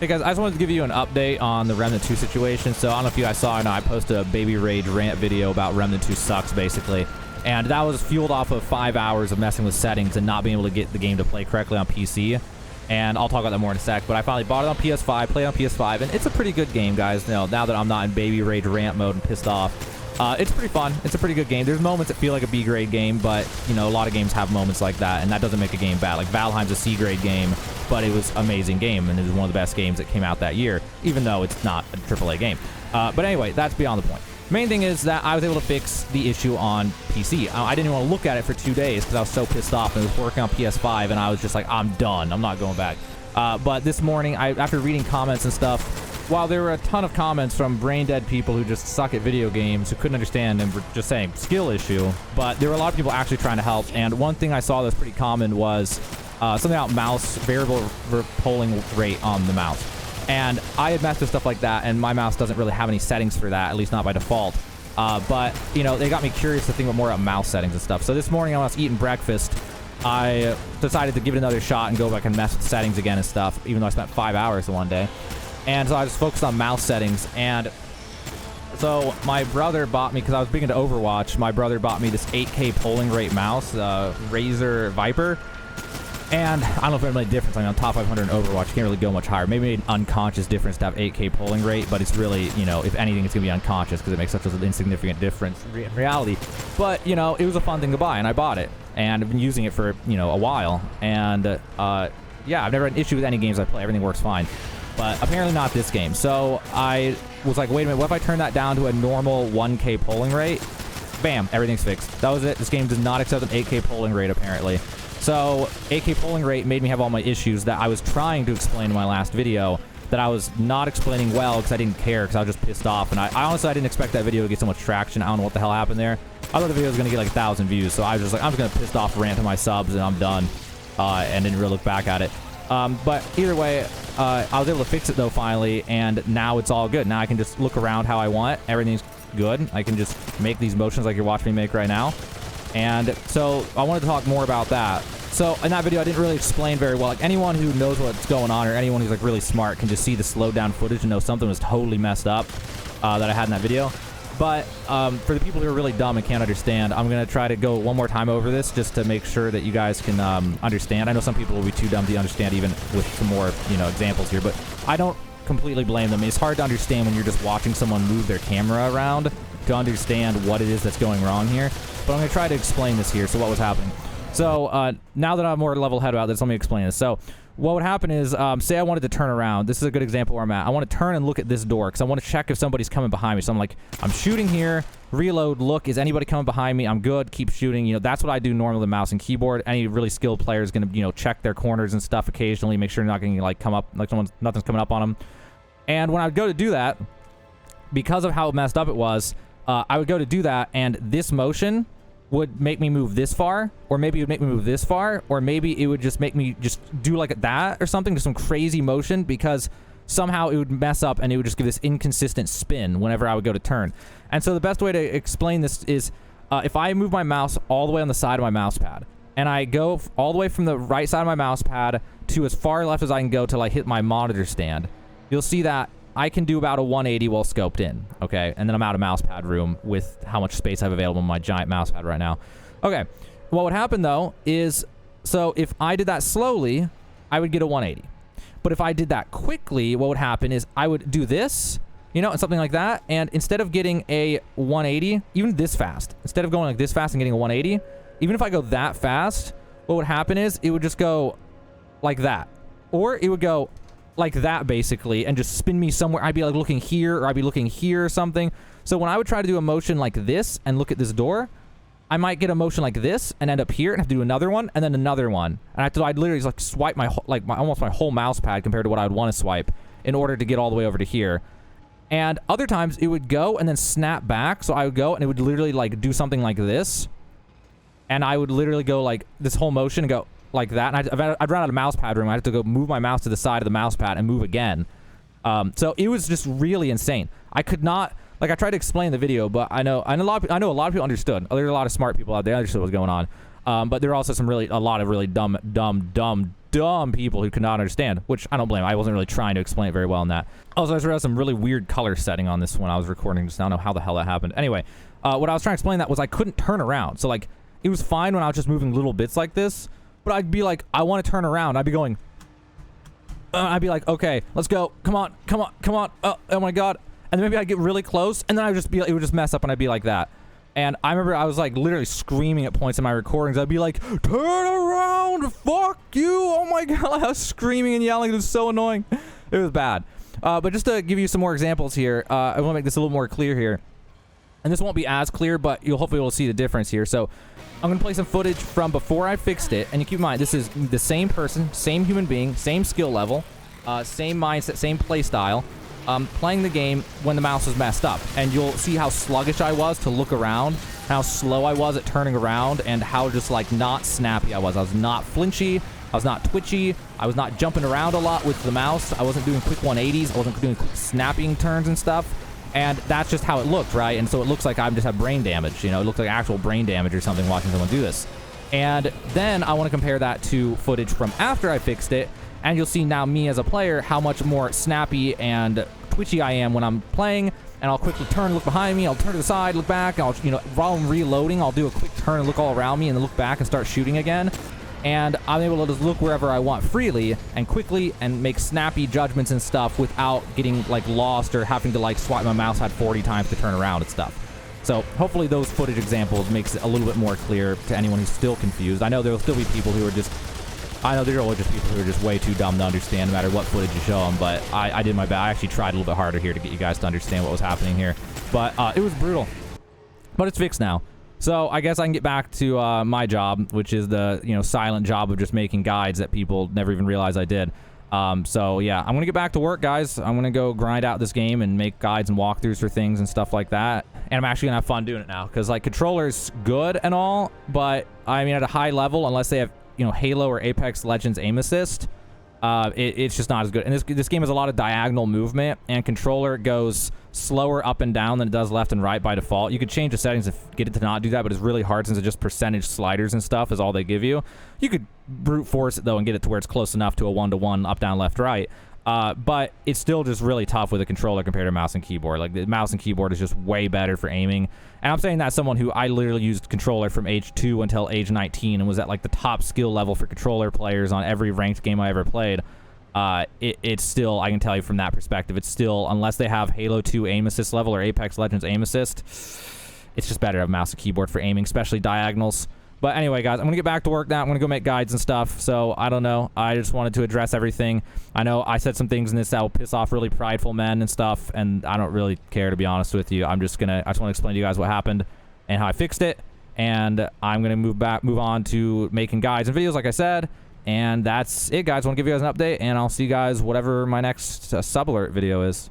Hey guys, I just wanted to give you an update on the Remnant 2 situation. So I don't know if you guys saw or not, I posted a Baby Rage rant video about Remnant 2 sucks, basically. And that was fueled off of 5 hours of messing with settings and not being able to get the game to play correctly on PC. And I'll talk about that more in a sec, but I finally bought it on PS5, played on PS5, and it's a pretty good game, guys. You know, now that I'm not in Baby Rage rant mode and pissed off. It's pretty fun. It's a pretty good game. There's moments that feel like a B-grade game, but, you know, a lot of games have moments like that, and that doesn't make a game bad. Like, Valheim's a C-grade game, but it was an amazing game, and it was one of the best games that came out that year, even though it's not a AAA game. But anyway, that's beyond the point. Main thing is that I was able to fix the issue on PC. I didn't even want to look at it for 2 days because I was so pissed off, and it was working on PS5, and I was just like, I'm done. I'm not going back. But this morning, after reading comments and stuff, while there were a ton of comments from brain-dead people who just suck at video games, who couldn't understand and were just saying skill issue, but there were a lot of people actually trying to help. And one thing I saw that's pretty common was something about mouse variable polling rate on the mouse. And I had messed with stuff like that, and my mouse doesn't really have any settings for that, at least not by default. But, you know, they got me curious to think more about mouse settings and stuff. So this morning, when I was eating breakfast, I decided to give it another shot and go back and mess with settings again and stuff, even though I spent 5 hours in one day. And so I just focused on mouse settings. And so my brother bought me, because I was big into Overwatch, my brother bought me this 8K polling rate mouse, Razer Viper. And I don't know if it made a difference. I mean, on top 500 in Overwatch, you can't really go much higher. Maybe an unconscious difference to have 8K polling rate, but it's really, you know, if anything, it's going to be unconscious because it makes such an insignificant difference in reality. But, you know, it was a fun thing to buy, and I bought it. And I've been using it for, you know, a while. And, yeah, I've never had an issue with any games I play. Everything works fine. But apparently not this game. So I was like, wait a minute, what if I turn that down to a normal 1K polling rate? Bam, everything's fixed. That was it. This game does not accept an 8K polling rate, apparently. So 8K polling rate made me have all my issues that I was trying to explain in my last video that I was not explaining well because I didn't care, because I was just pissed off. And I honestly, I didn't expect that video to get so much traction. I don't know what the hell happened there. I thought the video was going to get like 1,000 views. So I was just like, I'm just going to pissed off rant to my subs and I'm done. And didn't really look back at it. But either way, I was able to fix it though finally, and now it's all good. Now I can just look around how I want. Everything's good. I can just make these motions like you're watching me make right now. And so I wanted to talk more about that. So in that video, I didn't really explain very well. Like, anyone who knows what's going on, or anyone who's like really smart, can just see the slowed down footage and know something was totally messed up that I had in that video. But for the people who are really dumb and can't understand, I'm going to try to go one more time over this just to make sure that you guys can understand. I know some people will be too dumb to understand even with some more, you know, examples here, but I don't completely blame them. It's hard to understand when you're just watching someone move their camera around to understand what it is that's going wrong here. But I'm going to try to explain this here. So what was happening? So now that I'm more level-headed about this, let me explain this. So what would happen is, say I wanted to turn around. This is a good example where I'm at. I want to turn and look at this door because I want to check if somebody's coming behind me. So I'm like, I'm shooting here, reload, look, is anybody coming behind me? I'm good, keep shooting. You know, that's what I do normally with mouse and keyboard. Any really skilled player is going to, you know, check their corners and stuff occasionally, make sure they're not going to like come up, like nothing's coming up on them. And when I would go to do that, because of how messed up it was, I would go to do that, and this motion would make me move this far, or maybe it would make me move this far, or maybe it would just make me just do like that or something, just some crazy motion, because somehow it would mess up and it would just give this inconsistent spin whenever I would go to turn. And so the best way to explain this is if I move my mouse all the way on the side of my mouse pad, and I go all the way from the right side of my mouse pad to as far left as I can go till I hit my monitor stand, you'll see that I can do about a 180 while scoped in, okay? And then I'm out of mouse pad room with how much space I have available on my giant mouse pad right now. Okay, what would happen though is, so if I did that slowly, I would get a 180. But if I did that quickly, what would happen is I would do this, you know, and something like that, and instead of getting a 180, even this fast, instead of going like this fast and getting a 180, even if I go that fast, what would happen is it would just go like that. Or it would go like that basically and just spin me somewhere. I'd be like looking here, or I'd be looking here or something. So when I would try to do a motion like this and look at this door, I might get a motion like this and end up here and have to do another one and then another one. And I'd literally like swipe almost my whole mouse pad compared to what I would want to swipe in order to get all the way over to here. And other times it would go and then snap back. So I would go and it would literally like do something like this. And I would literally go like this whole motion and go like that, and I'd run out of mouse pad room. I had to go move my mouse to the side of the mouse pad and move again. So it was just really insane. I could not, like, I tried to explain the video, but I know a lot of people understood. There's a lot of smart people out there understood what was going on. But there are also a lot of really dumb people who could not understand, which I don't blame. I wasn't really trying to explain it very well in that. Also, I just realized some really weird color setting on this when I was recording. Just I don't know how the hell that happened. Anyway, what I was trying to explain that was I couldn't turn around. So like, it was fine when I was just moving little bits like this, but I'd be like, I want to turn around. I'd be going, I'd be like, okay, let's go. Come on. Oh my God. And then maybe I'd get really close, and then it would just mess up, and I'd be like that. And I remember I was like literally screaming at points in my recordings. I'd be like, turn around, fuck you. Oh my God, I was screaming and yelling. It was so annoying. It was bad. But just to give you some more examples here, I want to make this a little more clear here. And this won't be as clear, but you'll hopefully see the difference here. So I'm going to play some footage from before I fixed it. And you keep in mind, this is the same person, same human being, same skill level, same mindset, same play style. Playing the game when the mouse was messed up, and you'll see how sluggish I was to look around, how slow I was at turning around, and how just like not snappy I was. I was not flinchy, I was not twitchy, I was not jumping around a lot with the mouse, I wasn't doing quick 180s, I wasn't doing quick snapping turns and stuff, and that's just how it looked, right? And so it looks like I just have brain damage, you know, it looks like actual brain damage or something watching someone do this. And then I want to compare that to footage from after I fixed it, and you'll see now me as a player how much more snappy and twitchy I am when I'm playing, and I'll quickly turn, look behind me, I'll turn to the side, look back, I'll, you know, while I'm reloading, I'll do a quick turn and look all around me and then look back and start shooting again. And I'm able to just look wherever I want freely and quickly and make snappy judgments and stuff without getting like lost or having to like swipe my mouse pad 40 times to turn around and stuff. So hopefully those footage examples makes it a little bit more clear to anyone who's still confused. I know there'll still be people who are just there are just people who are just way too dumb to understand no matter what footage you show them, but I did my best. I actually tried a little bit harder here to get you guys to understand what was happening here. But it was brutal. But it's fixed now. So I guess I can get back to my job, which is the, you know, silent job of just making guides that people never even realized I did. So yeah, I'm going to get back to work, guys. I'm going to go grind out this game and make guides and walkthroughs for things and stuff like that. And I'm actually going to have fun doing it now, because like controller's good and all, but I mean at a high level, unless they have, you know, Halo or Apex Legends aim assist, it's just not as good. And this game has a lot of diagonal movement, and controller goes slower up and down than it does left and right by default. You could change the settings to get it to not do that, but it's really hard since it's just percentage sliders and stuff is all they give you. You could brute force it though and get it to where it's close enough to a 1-to-1 up, down, left, right. But it's still just really tough with a controller compared to mouse and keyboard. Like the mouse and keyboard is just way better for aiming. And I'm saying that as someone who I literally used controller from age 2 until age 19 and was at like the top skill level for controller players on every ranked game I ever played. It's still, I can tell you from that perspective, it's still, unless they have Halo 2 aim assist level or Apex Legends aim assist, it's just better to have mouse and keyboard for aiming, especially diagonals. But anyway, guys, I'm going to get back to work now. I'm going to go make guides and stuff. So, I don't know. I just wanted to address everything. I know I said some things in this that will piss off really prideful men and stuff, and I don't really care, to be honest with you. I just want to explain to you guys what happened and how I fixed it. And I'm going to move on to making guides and videos, like I said. And that's it, guys. I want to give you guys an update, and I'll see you guys whatever my next sub alert video is.